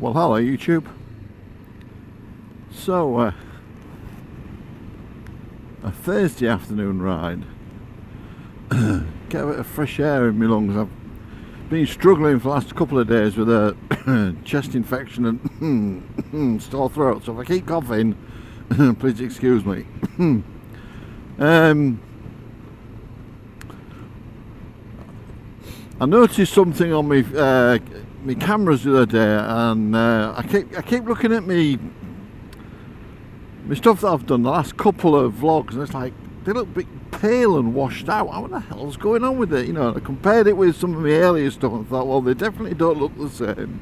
Well, hello YouTube. So, a Thursday afternoon ride. Get a bit of fresh air in my lungs. I've been struggling for the last couple of days with a chest infection and sore throat, so if I keep coughing, please excuse me. I noticed something on my cameras the other day, and I keep looking at my stuff that I've done the last couple of vlogs, and it's like they look a bit pale and washed out. What the hell's going on with it? You know, I compared it with some of my earlier stuff and thought, well, they definitely don't look the same.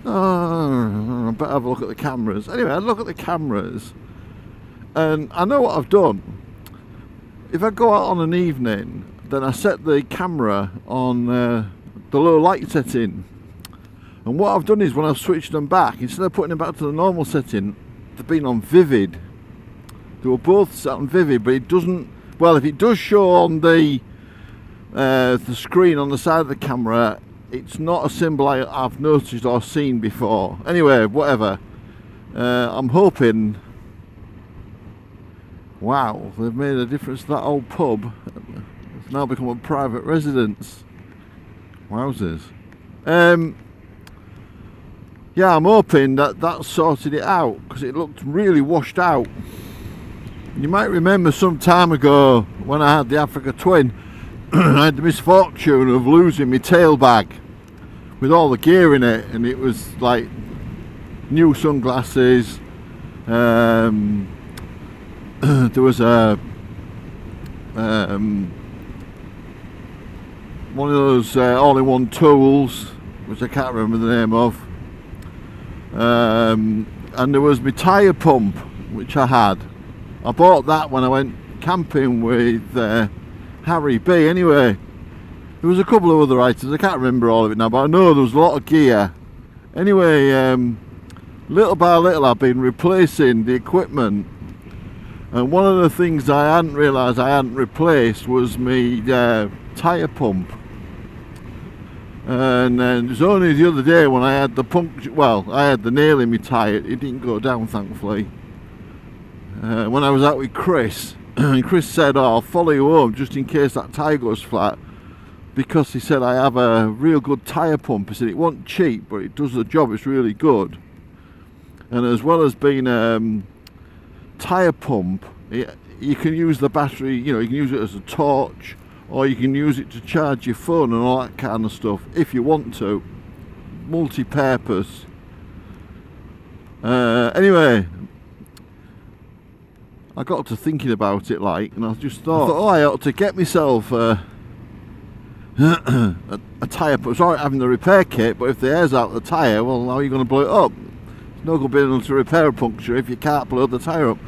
Oh, I better have a look at the cameras. Anyway, I look at the cameras, and I know what I've done. If I go out on an evening, then I set the camera on the low light setting, and what I've done is when I've switched them back, instead of putting them back to the normal setting, they've been on vivid. They were both set on vivid, but it doesn't, well, if it does show on the screen on the side of the camera, it's not a symbol I've noticed or seen before. Anyway, whatever. I'm hoping, wow, they've made a difference to that old pub. It's now become a private residence. Wowzers. Yeah, I'm hoping that sorted it out, because it looked really washed out. You might remember some time ago when I had the Africa Twin, I had the misfortune of losing my tail bag with all the gear in it, and it was like new sunglasses, there was a one of those all-in-one tools, which I can't remember the name of, and there was my tyre pump, which I had. I bought that when I went camping with Harry B. Anyway, there was a couple of other items, I can't remember all of it now, but I know there was a lot of gear. Anyway, little by little I've been replacing the equipment, and one of the things I hadn't realised I hadn't replaced was my tyre pump. And it was only the other day when I had the puncture, well, I had the nail in my tyre, it didn't go down thankfully. When I was out with Chris, and Chris said, oh, I'll follow you home just in case that tyre goes flat, because he said I have a real good tyre pump. He said it wasn't cheap, but it does the job, it's really good. And as well as being tyre pump, you can use the battery, you know, you can use it as a torch, or you can use it to charge your phone and all that kind of stuff if you want to. Multi-purpose. Anyway, I got to thinking about it, like, and I just thought, oh, I ought to get myself a tyre pump. It's alright having the repair kit, but if the air's out of the tyre, well, how are you going to blow it up? It's no good being able to repair a puncture if you can't blow the tyre up.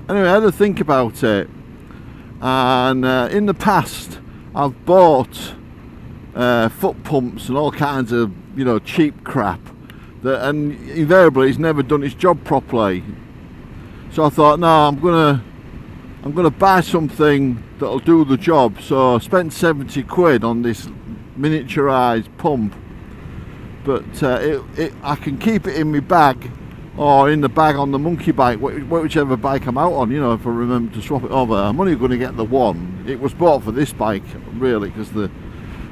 Anyway, I had to think about it, and in the past I've bought foot pumps and all kinds of, you know, cheap crap that, and invariably it's never done its job properly. So I thought, no, I'm gonna buy something that'll do the job. So I spent 70 quid on this miniaturized pump, but I can keep it in my bag, or in the bag on the monkey bike, whichever bike I'm out on, you know, if I remember to swap it over. I'm only going to get the one. It was bought for this bike, really, because the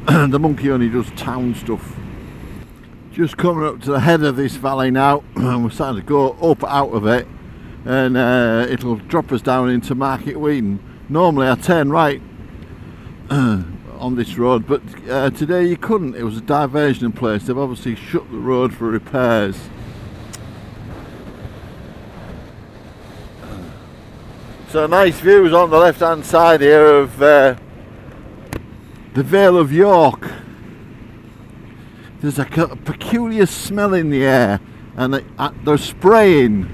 the monkey only does town stuff. Just coming up to the head of this valley now, and we're starting to go up out of it, and it'll drop us down into Market Wheaton. Normally I turn right on this road, but today you couldn't. It was a diversion place. They've obviously shut the road for repairs. So nice views on the left hand side here of the Vale of York. There's a peculiar smell in the air, and they're spraying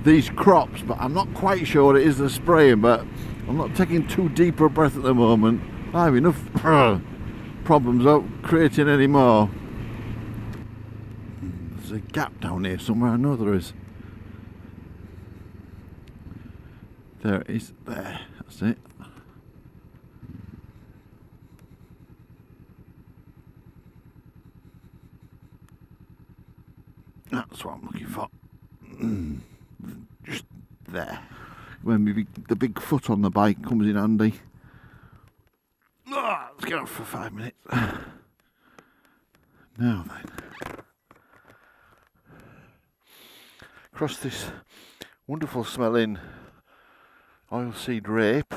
these crops, but I'm not quite sure what it is they're spraying, but I'm not taking too deep a breath at the moment. I have enough problems out creating any more. There's a gap down here somewhere, I know there is. There it is, there, that's it. That's what I'm looking for. Just there. When the big foot on the bike comes in handy. Let's get off for 5 minutes. Now then. Across this wonderful smelling oilseed rape.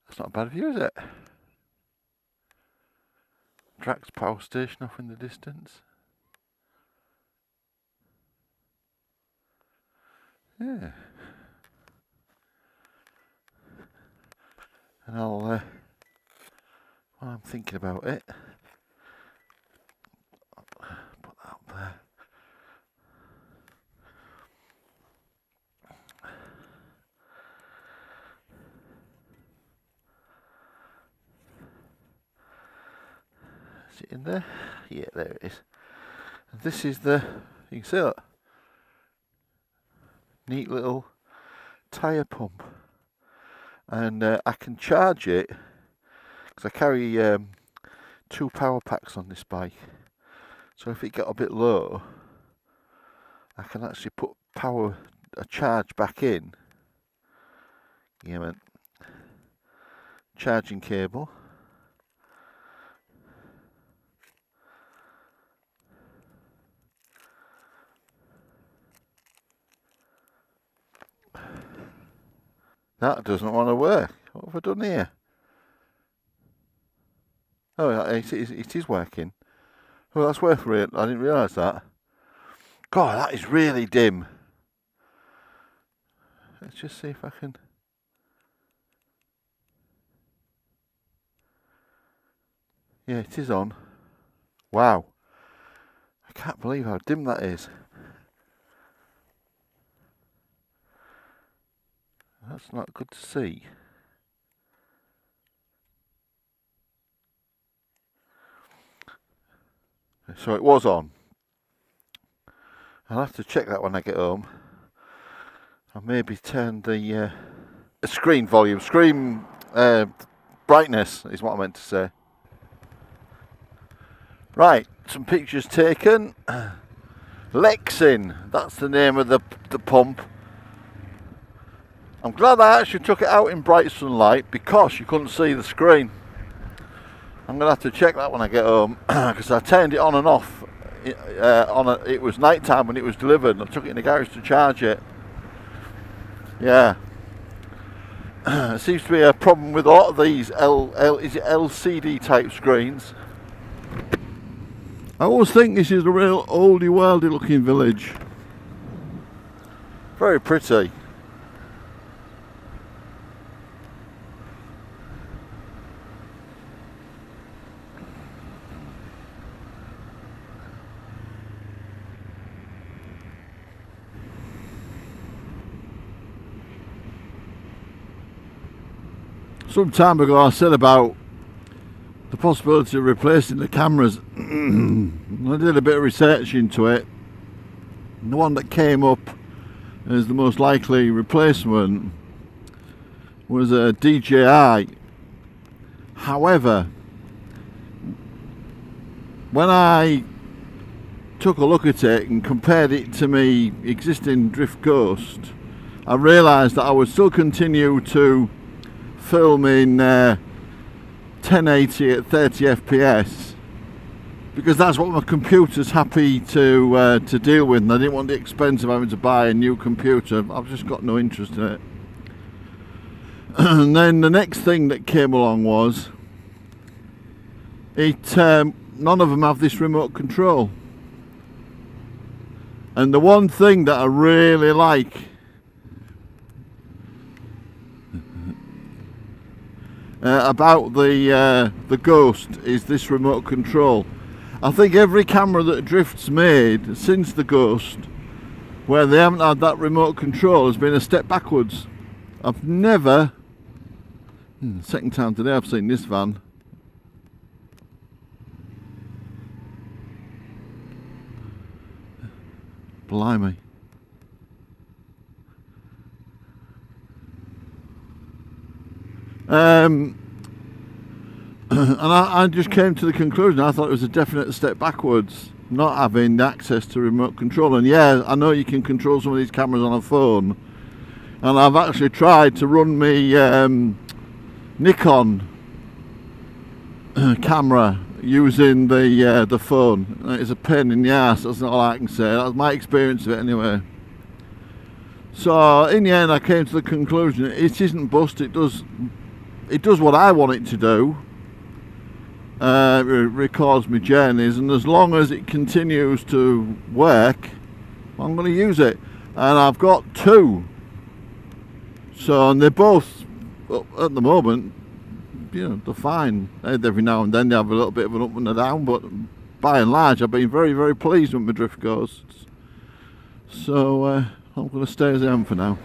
That's not a bad view, is it? Drax power station off in the distance. Yeah. And I'll, while I'm thinking about it, put that up there. Is it in there? Yeah, there it is. And this is the, you can see that, neat little tyre pump. And I can charge it, because I carry 2 power packs on this bike. So if it got a bit low, I can actually put a charge back in. Yeah, man. Charging cable. That doesn't want to work. What have I done here? Oh, it is working. Oh, that's worth it. I didn't realise that. God, that is really dim. Let's just see if I can. Yeah, it is on. Wow. I can't believe how dim that is. That's not good to see. So it was on. I'll have to check that when I get home. I'll maybe turn the screen volume, screen brightness is what I meant to say. Right, some pictures taken. Lexin, that's the name of the pump. I'm glad I actually took it out in bright sunlight because you couldn't see the screen. I'm going to have to check that when I get home because I turned it on and off. It was night time when it was delivered and I took it in the garage to charge it. Yeah. It seems to be a problem with a lot of these LCD type screens. I always think this is a real oldie worldy looking village. Very pretty. Some time ago I said about the possibility of replacing the cameras. I did a bit of research into it. And the one that came up as the most likely replacement was a DJI. However, when I took a look at it and compared it to my existing Drift Ghost, I realised that I would still continue to film in 1080 at 30 FPS because that's what my computer's happy to deal with, and I didn't want the expense of having to buy a new computer. I've just got no interest in it. And then the next thing that came along was none of them have this remote control, and the one thing that I really like about the Ghost is this remote control. I think every camera that Drift's made since the Ghost where they haven't had that remote control has been a step backwards. I've never, second time today I've seen this van. Blimey. And I just came to the conclusion, I thought it was a definite step backwards, not having access to remote control. And yeah, I know you can control some of these cameras on a phone, and I've actually tried to run my Nikon camera using the phone. It's a pain in the ass, that's all I can say. That's my experience of it anyway. So in the end I came to the conclusion it isn't bust, it does what I want it to do. It records my journeys, and as long as it continues to work, I'm going to use it. And I've got two, so, and they're both at the moment, you know, they're fine. Every now and then they have a little bit of an up and a down, but by and large I've been very, very pleased with my drift ghosts. So I'm going to stay as I am for now.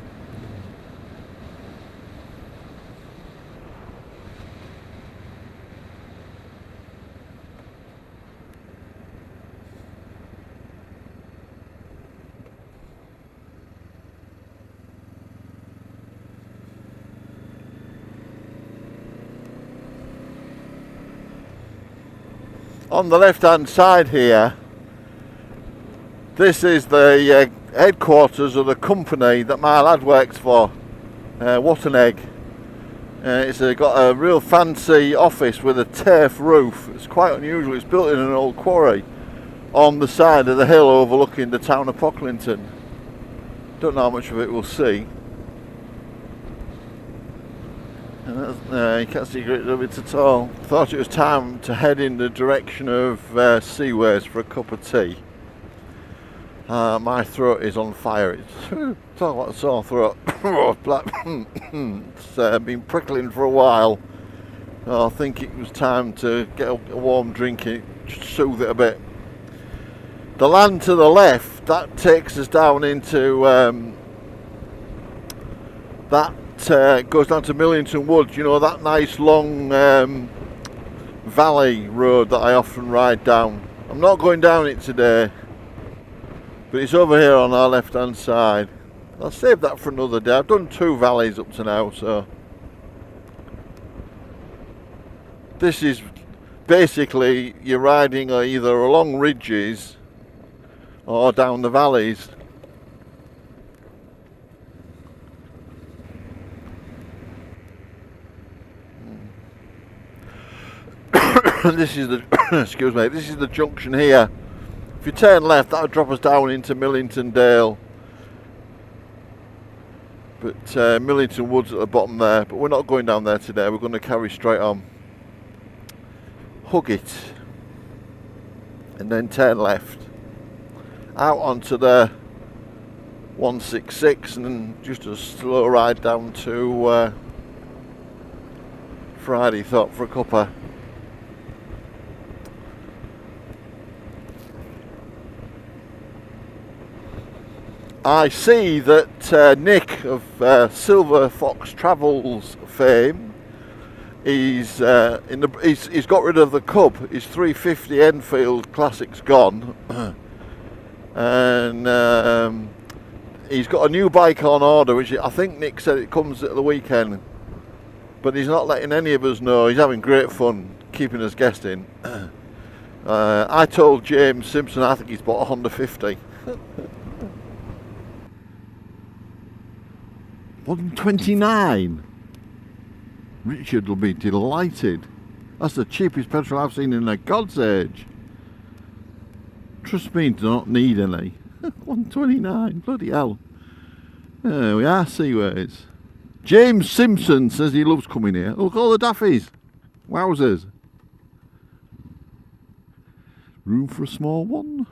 On the left hand side here, this is the headquarters of the company that my lad works for, What an Egg. It's got a real fancy office with a turf roof. It's quite unusual. It's built in an old quarry on the side of the hill overlooking the town of Pocklington. Don't know how much of it we'll see. You can't see great of it at all. Thought it was time to head in the direction of Seaways for a cup of tea. My throat is on fire. It's talk about a sore throat. It's been prickling for a while. I think it was time to get a warm drink and soothe it a bit. The land to the left, that takes us down into that goes down to Millington Woods, you know, that nice long valley road that I often ride down. I'm not going down it today, but it's over here on our left hand side. I'll save that for another day. I've done two valleys up to now, so this is basically you're riding either along ridges or down the valleys. This is the excuse me, this is the junction here. If you turn left, that'll drop us down into Millington Dale, but Millington Woods at the bottom there. But we're not going down there today. We're going to carry straight on, hug it, and then turn left out onto the 166, and then just a slow ride down to Friday Thought for a cuppa. I see that Nick of Silver Fox Travels fame, he's got rid of the Cub. His 350 Enfield Classic's gone, and he's got a new bike on order, which I think Nick said it comes at the weekend, but he's not letting any of us know. He's having great fun keeping us guessing. I told James Simpson I think he's bought a Honda 50. 129. Richard will be delighted. That's the cheapest petrol I've seen in a God's age. Trust me, do not need any. 129, bloody hell. There we are, Seaways. James Simpson says he loves coming here. Look, all the daffies. Wowzers. Room for a small one.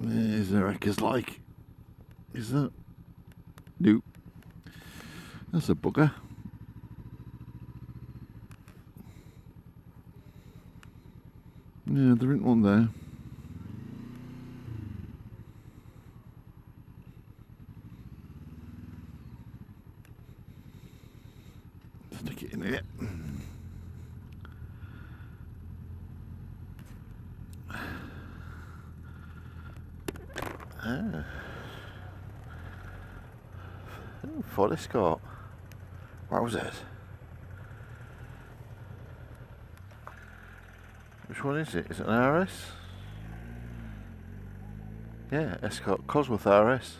Is there wreckers like? Is that? Nope. That's a bugger. Yeah, there isn't one there. Stick it in here. Ford Escort. What was it? Which one is it? Is it an RS? Yeah, Escort Cosworth RS.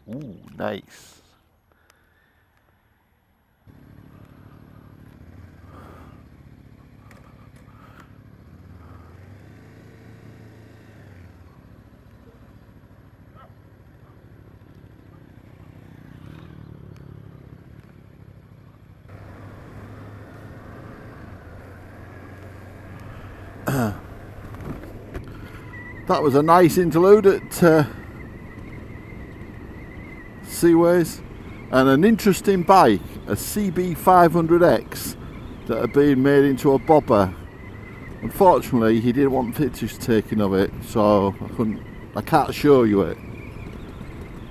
Ooh, nice. That was a nice interlude at Seaways, and an interesting bike, a CB500X that had been made into a bobber. Unfortunately, he didn't want pictures taken of it, so I can't show you it.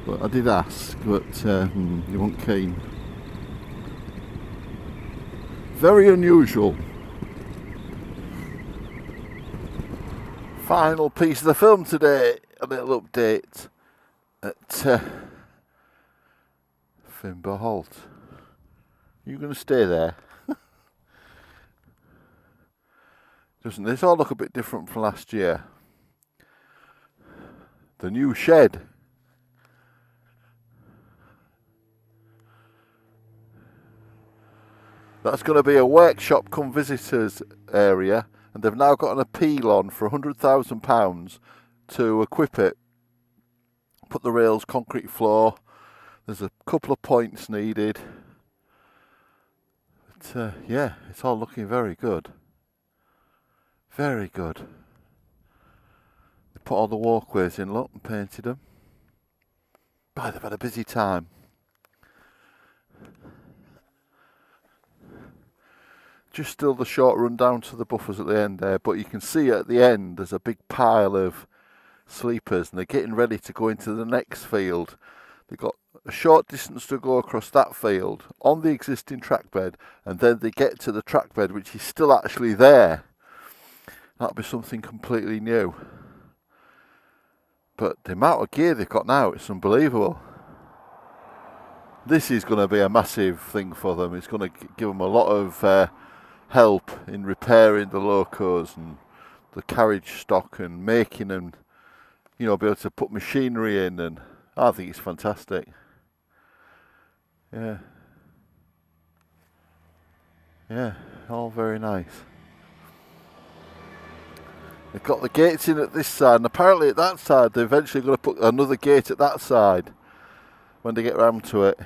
But I did ask, but he wasn't keen. Very unusual. Final piece of the film today, a little update at Fimber Halt. You going to stay there? Doesn't this all look a bit different from last year? The new shed. That's going to be a workshop come visitors area. And they've now got an appeal on for £100,000 to equip it. Put the rails, concrete floor. There's a couple of points needed. But yeah, it's all looking very good. Very good. They put all the walkways in, look, and painted them. But they've had a busy time. Just still the short run down to the buffers at the end there, but you can see at the end there's a big pile of sleepers and they're getting ready to go into the next field. They've got a short distance to go across that field on the existing track bed, and then they get to the track bed which is still actually there. That'll be something completely new. But the amount of gear they've got now, it's unbelievable. This is going to be a massive thing for them. It's going to give them a lot of help in repairing the locos and the carriage stock and making them, you know, be able to put machinery in, and I think it's fantastic. Yeah, all very nice. They've got the gates in at this side, and apparently at that side they're eventually going to put another gate at that side when they get round to it.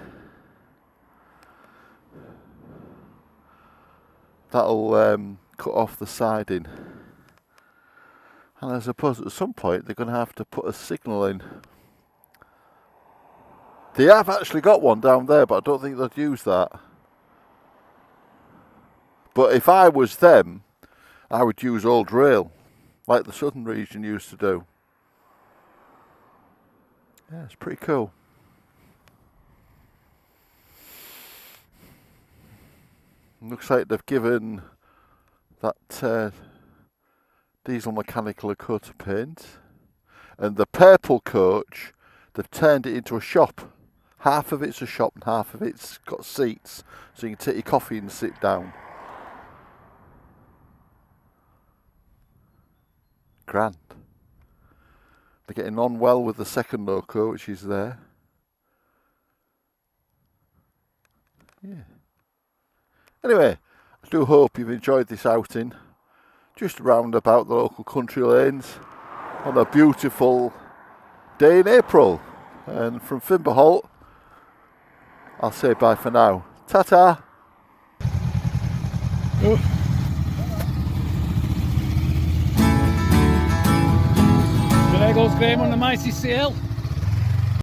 That'll cut off the siding. And I suppose at some point they're going to have to put a signal in. They have actually got one down there, but I don't think they'd use that. But if I was them, I would use old rail, like the southern region used to do. Yeah, it's pretty cool. Looks like they've given that diesel mechanical a coat of paint, and the purple coach, they've turned it into a shop. Half of it's a shop and half of it's got seats, so you can take your coffee and sit down. Grand. They're getting on well with the second loco, which is there. Yeah. Anyway, I do hope you've enjoyed this outing, just round about the local country lanes on a beautiful day in April. And from Fimber Halt, I'll say bye for now. Ta-ta! There goes Graham on the mighty sail.